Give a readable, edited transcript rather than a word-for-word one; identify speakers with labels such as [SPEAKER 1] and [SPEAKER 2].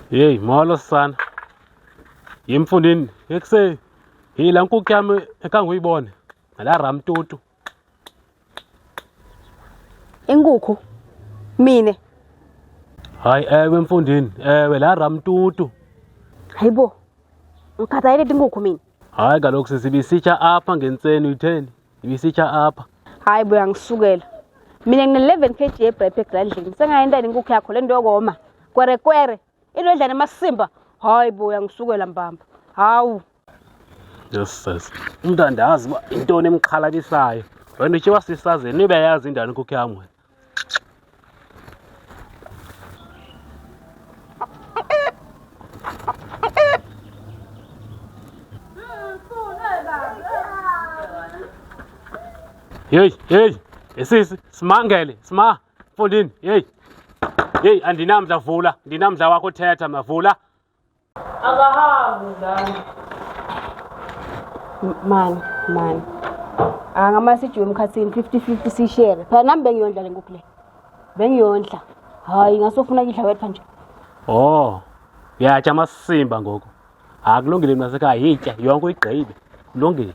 [SPEAKER 1] Hey, molo sana. Yimfundini, ekuse. Hila nkukhu yami ekange uyibone. Ngala ramtutu.
[SPEAKER 2] Inkukhu mine.
[SPEAKER 1] Hayi ewe mfundini, ewe la ramtutu.
[SPEAKER 2] Hayibo. Ngikhathayile inkukhu mina.
[SPEAKER 1] Hayi kaloku sisibisitsha apha ngentseni uyitheni? Ibisitsha apha.
[SPEAKER 2] Hayi bo yangisukela. Mina ngine 11 kg yebrephe egradlini. Sengayendela inkukhu yakho le nto yokoma. Kwere. Into edlana amasimba. Hayi bo yangisukela mbamba. Hawu.
[SPEAKER 1] Yes. Umuntu andazi uba intoni emxhalabisayo. Wena uthi wasisazeni nibe yazi indalo inkukhu yami wena. Hey, esisi simangele, mfundini, hey, andinamdla vula, ndinamdla wakho thetha mavula.
[SPEAKER 2] Akahambi ngani. Man. Angamasijiwe emkhathini 50-50 sishare. Phela nami bengiyondla le nkukhu le. Bengiyondla. Hayi ngasofuna idla wethu nje.
[SPEAKER 1] Oh. Yatsha amasimba ngoku. Akulungile mina sekhaya yitya yonke uyigqibe. Kulungile.